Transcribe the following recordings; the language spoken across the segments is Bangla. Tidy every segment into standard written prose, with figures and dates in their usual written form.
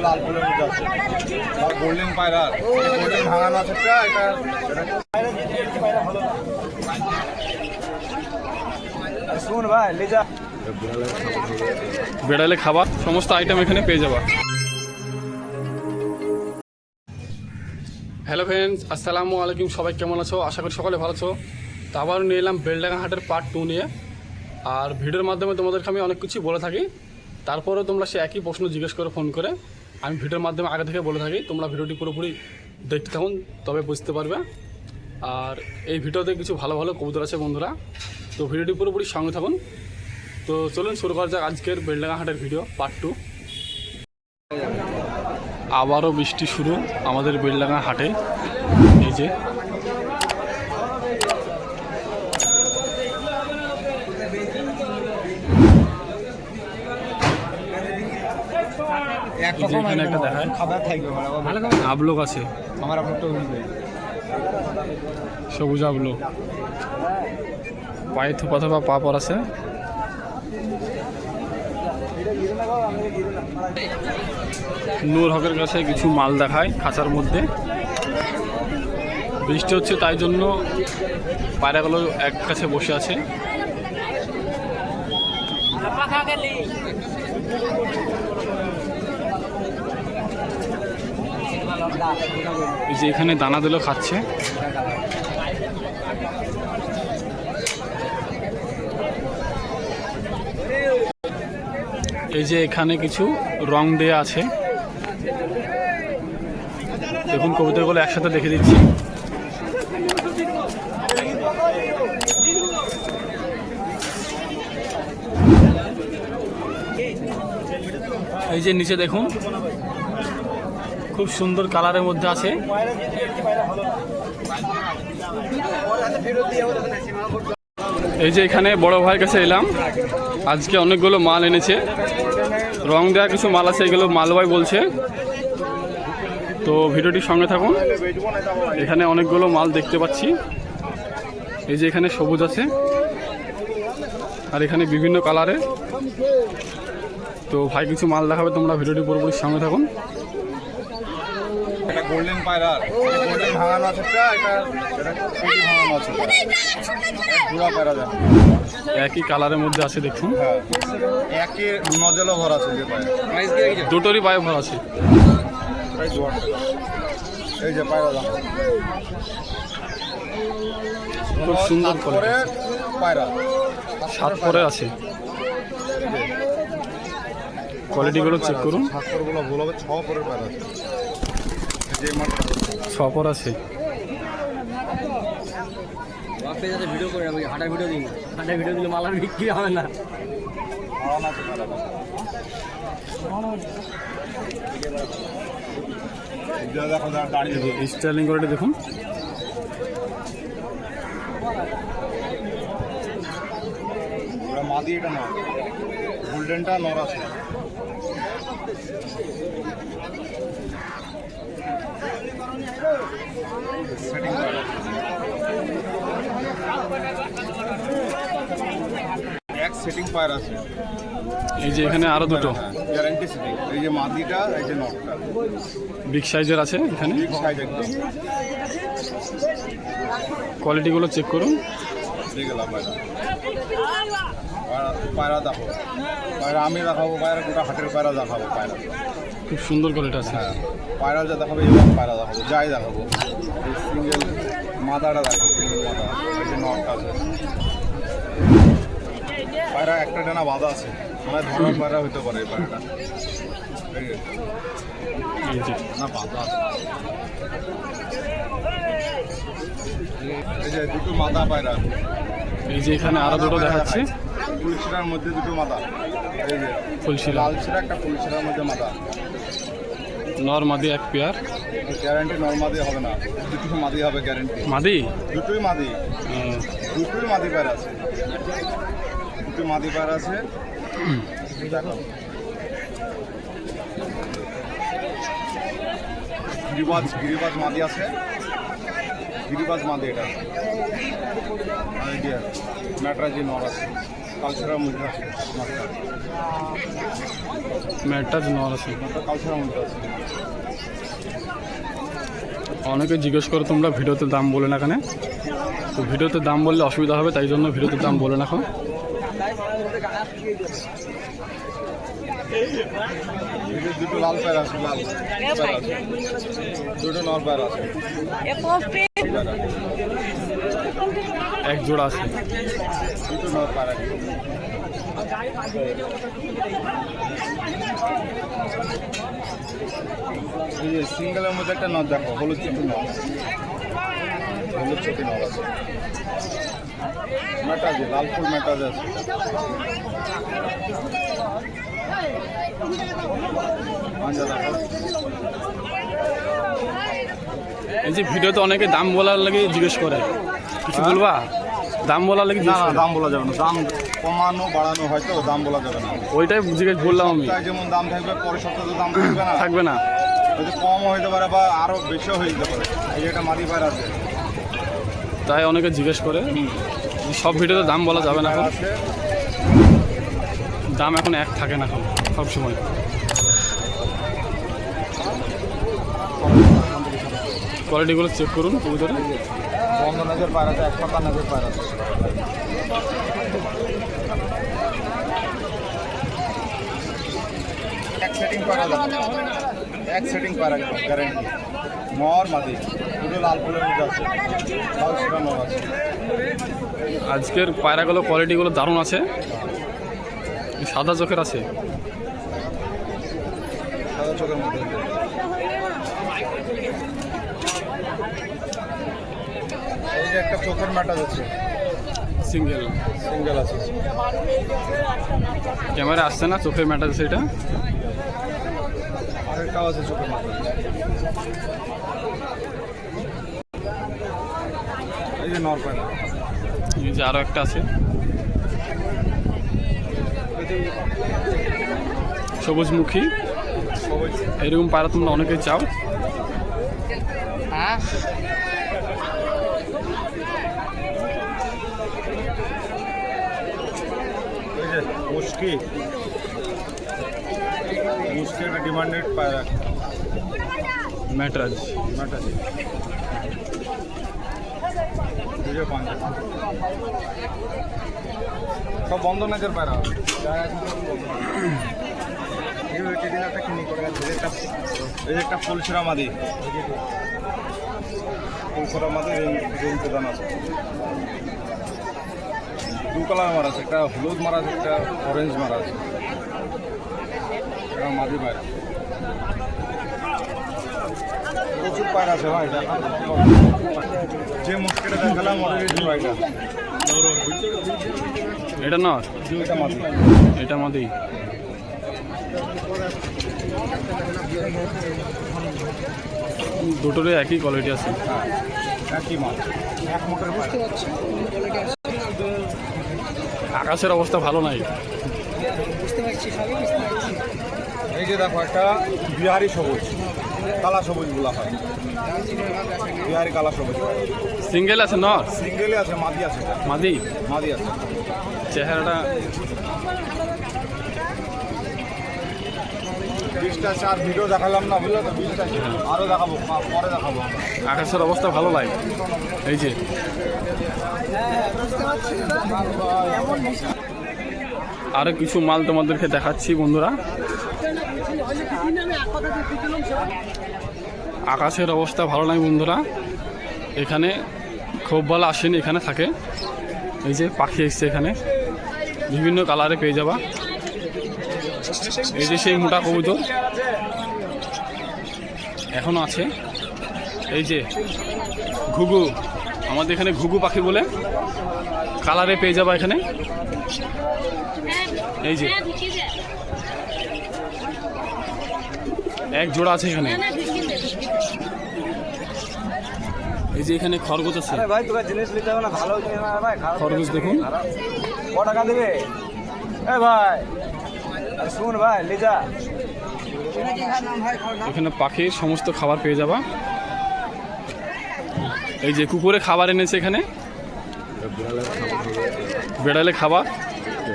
লাল ফুলের মধ্যে আছে গোল্ডেন পায়রা গোল্ডেন ভাঙানো আছে এটা শুন ভাই লে যা বেড়ালে খাবার সমস্ত আইটেম এখানে পেয়ে যাবা। হ্যালো ফ্রেন্ডস, আসসালামু আলাইকুম। সবাই কেমন আছো? আশা করি সকলে ভালো আছো। তো আবার নিয়ে এলাম বেলডাঙ্গা হাটের পার্ট 2 নিয়ে। আর ভিডিওর মাধ্যমে তোমাদেরকে আমি অনেক কিছু বলে থাকি, তারপরেও তোমরা সে একই প্রশ্ন জিজ্ঞেস করে ফোন করে আমি ভিডিওর মাধ্যমে আগে থেকে বলে থাকি। তোমরা ভিডিওটি পুরোপুরি দেখতে থাকুন, তবে বুঝতে পারবে। আর এই ভিডিওতে কিছু ভালো ভালো কবুতর আছে বন্ধুরা, তো ভিডিওটি পুরোপুরি সঙ্গে থাকুন। তো চলুন শুরু করা যাক আজকের বেলডাঙ্গা হাটের ভিডিও পার্ট 2। আবারও বৃষ্টি শুরু আমাদের বেলডাঙ্গা হাটে। এই যে এখানে একটা দেখায় আবলোক আছে, সবুজ আবলোক, পায়ে থোপা থোপা পাপড় আছে। নূর হকের কাছে কিছু মাল দেখায় খাঁচার মধ্যে। বৃষ্টি হচ্ছে তাই জন্য পায়রাগুলো এক কাছে বসে আছে। এই যে এখানে দানা দিলেও খাচ্ছে। এই যে এখানে কিছু রং দেয়া আছে, দেখুন কবুতরগুলো একসাথে দেখে দিচ্ছি। এই যে নিচে দেখুন খুব সুন্দর কালারের মধ্যে আছে। এই যে এখানে বড় ভাইয়ের কাছে এলাম, আজকে অনেকগুলো মাল এনেছে, রং দেওয়া কিছু মাল আছে, এগুলো মালভাই বলছে। তো ভিডিওটির সঙ্গে থাকুন, এখানে অনেকগুলো মাল দেখতে পাচ্ছি। এই যে এখানে সবুজ আছে আর এখানে বিভিন্ন কালারে। তো ভাই কিছু মাল দেখাবে, তোমরা ভিডিওটি পুরোপুরি সঙ্গে থাকুন। এটা গোল্ডেন পায়রা গোল্ডেন ভাঙানো আছে এটা পেটি ভাঙানো আছে পুরো পায়রা দেখো একই কালারের মধ্যে আছে দেখুন। একই নজলও ভর আছে যে পায়রা দুটোরই পায়ে ভর আছে। এই যে পায়রা দেখো খুব সুন্দর করে পায়রা 7 পরে আছে। কোয়ালিটিগুলো চেক করুন। 7 পরগুলো ভুল হবে, 6 পরের পায়রা আছে। 6 পর আছে। ভিডিও করে হাঁটার ভিডিও দিন, হাঁটার ভিডিও দিলে মালার বিক্রি হবে না। স্টাইলিং কোয়ালিটি দেখুন। মাদি এটা নয়, গোল্ডেনটা নর আছে। এক সেটিং পায়রা আছে। এই যে এখানে আরো দুটো গ্যারান্টি সেটিং। এই যে মাদিটা, এই যে নটটা বিগ সাইজের আছে এখানে। বিগ সাইজ একদম। কোয়ালিটিগুলো চেক করুন। দেখলাম পায়রা পায়রা দেখো, পায়রা আমি দেখাবো, পায়রা গোটা হাটের পায়রা দেখাবো। পায়রা খুব সুন্দর কোয়ালিটি আছে। হ্যাঁ, পায়রা যা দেখাবো এবং পায়রা দেখাবো, যাই দেখাবো। সিঙ্গেল মাদাটা দেখো, সিঙ্গেল মাদা, এই যে নটটা আছে। পায়রা একটা ডানা বাঁধা আছে, মানে ধরনের পায়রা হইতে পারে এই পায়রাটা। এই যে না বাঁধা আছে। এই যে দুটো মাদা পায়রা। এই যে এখানে আরো দুটো দেখাচ্ছে। ফুলশিরার মধ্যে দুটো মাদা। এই যে ফুলশিরা লাল শিরা, একটা ফুলশিরার মধ্যে মাদা। নর মাদি এক পেয়ার। গ্যারান্টি নর মাদি হবে না, দুটো মাদি হবে গ্যারান্টি। মাদি দুটোই মাদি, দুটোই মাদি পায়রা আছে। দুটো মাদি পায়রা আছে। দেখো গিরিবাজ মাদি আছে, গিরিবাজ মাদি এটা। আর এই যে ম্যাটরাজি নর আছে। কালচারের মধ্যে আছে নটটা। ম্যাটরাজ নর আছে। নটটা কালচারের মধ্যে আছে। অনেকে জিজ্ঞেস করো তোমরা ভিডিওতে দাম বলে না কেন, তো ভিডিওতে দাম বললে অসুবিধা হবে, তাই জন্য ভিডিওতে দাম বলে না এখন। এদের দুটো লাল পায়র আছে, লাল পায়র আছে, দুটো নর পায়র আছে। এক জোড়া আছে। দুটো নর পায়র আছে। এই যে সিঙ্গেলের মধ্যে একটা নর দেখো, হলুদ চোখের নর, হলুদ চোখের নর আছে। ম্যাটাজ লাল ফুল ম্যাটাজ আছে। আচ্ছা দেখো, এই যে ভিডিওতে অনেকে দাম বলার লাগে জিজ্ঞেস করে, কিছু বলবা? দাম বলার লাগে না জিজ্ঞেস না করে। দাম বলা যাবে না, দাম কমানো বাড়ানো হয়তো, দাম বলা যাবে না। ওইটাই জিজ্ঞেস বললাম আমি। সপ্তাহে যেমন দাম থাকবে পরের সপ্তাহে তো দাম থাকবে না, থাকবে না। হয়তো কম হইতে পারে বা আরো বেশিও হয়ে যেতে পারে। এই যে একটা মাদি পায়র আছে, তাই অনেকে জিজ্ঞেস করে। সব ভিডিওতে দাম বলা যাবে না এখন, আছে দাম এখন এক থাকে না এখন সব সময়। কোয়ালিটিগুলো চেক করুন কবুতরে। বন্ধনাজের পায়র আছে, 155 পায়র আছে। এক সেটিং পায়রা আছে, এক সেটিং পায়রা গ্যারেন্টি। নর মাদি দুটো লাল ফুলের মধ্যে আছে, লাল সেটা নর আছে। আজকের পায়রাগুলো কোয়ালিটিগুলো দারুণ আছে, সাদা চোখের আছে। সাদা চোখের মধ্যে এই যে একটা চোখের ম্যাটাজ আছে, সিঙ্গেল সিঙ্গেল আছে। ক্যামেরা আসছে না, চোখের ম্যাটার আছে এটা। আরেকটাও আছে চোখের ম্যাটাজ। এই যে নর পায়রা, এই যে আরও একটা আছে সবুজমুখী। সবাই এরকম পায়রা তোমরা অনেকেই চাও। এই যে মুশকি, মুশকি একটা ডিমান্ডেড পায়রা ম্যাটরাজ ম্যাটাজ। এই যে পাঞ্জা, সব বন্ধ নাচের পায়রা। এই যে একটা ফুলসরা মাদি, ফুলসরা মাদি রিং প্রদান আছে। দু কালার মারা আছে, একটা হলুদ মারা আছে, একটা অরেঞ্জ মারা আছে। এটা মাদি পায়রা, প্রচুর পায়রা আছে ভাই। যে মুশকিলটা দেখালাম অলরেডি পায়রা, এটা না, এটা মাদি। এটা মাদি। দুটোরই একই কোয়ালিটি আছে। হ্যাঁ একই মাল, এক মুখের পায়রা। আকাশের অবস্থা ভালো নাই। এই যে দেখো একটা বিহারি সবুজ, কালা সবুজ বলা হয়, বিহারি কালা সবুজ। সিঙ্গেল আছে নর, সিঙ্গেলে আছে, মাদি আছে, মাদি। মাদি আছে। চেহারাটা 20টা চার ভিডিও দেখালাম না, বুঝলো তো? 20টা আরও দেখাবো, পরে দেখাবো। আকাশের অবস্থা ভালো লাগে। এই যে আরো কিছু মাল তোমাদেরকে দেখাচ্ছি বন্ধুরা। আকাশের অবস্থা ভালো নাই বন্ধুরা, এখানে খুব ভালো আসেনি, এখানে থাকে। এই যে পাখি এসছে, এখানে বিভিন্ন কালারে পেয়ে যাবা। এই যে সেই মোটা কবুতর এখনো আছে। এই যে ঘুঘু, আমাদের এখানে ঘুঘু পাখি বলে, কালারে পেয়ে যাবা এখানে। এই যে এক জোড়া আছে এখানে। এই যে এখানে খরগোশ আছে, ভাই তোকে জিনিস নিতে হবে না, ভালো ভাই। খরগোশ দেখুন। ক টাকা দেবে? এ ভাই শুন ভাই, লিজা এখানে পাখির সমস্ত খাবার পেয়ে যাবা। এই যে কুকুরে খাবার এনেছে এখানে, বেড়ালে খাবার।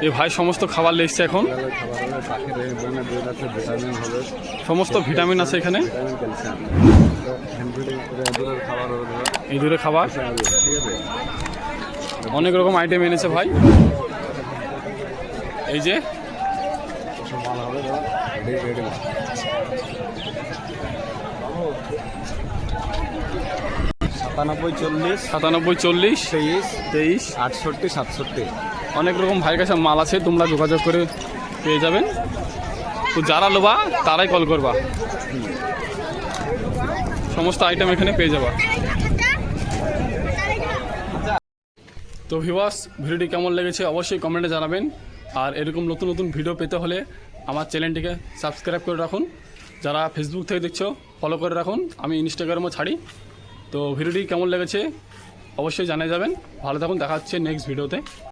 এই ভাই সমস্ত খাবার লিখছে এখন, খাবার হবে, পাখির এই ধরনের দুধ আছে, ভিটামিন হবে, সমস্ত ভিটামিন আছে এখানে। Vitamin calcium. তো হ্যান্ড ফিডিং করে দূরের খাবার হবে দাদা, এই দূরে খাবার ঠিক আছে। অনেক রকম আইটেম এনেছে ভাই। এই যে এসব মাল হবে দাদা, রেডি মাল। 97 97 40 23 23 68 67। অনেক রকম ভাইয়ের কাছে মাল আছে, তোমরা যোগাযোগ করে পেয়ে যাবেন। তো যারা লোবা তারাই কল করবা, সমস্ত আইটেম এখানে পেয়ে যাবা। তো ভিউয়ার্স, ভিডিওটি কেমন লেগেছে অবশ্যই কমেন্টে জানাবেন। আর এরকম নতুন নতুন ভিডিও পেতে হলে আমার চ্যানেলটিকে সাবস্ক্রাইব করে রাখুন। যারা ফেসবুক থেকে দেখছো ফলো করে রাখুন, আমি ইনস্টাগ্রামও ছাড়ি। তো ভিডিওটি কেমন লেগেছে অবশ্যই জানিয়ে যাবেন। ভালো থাকুন, দেখা হচ্ছে নেক্সট ভিডিওতে।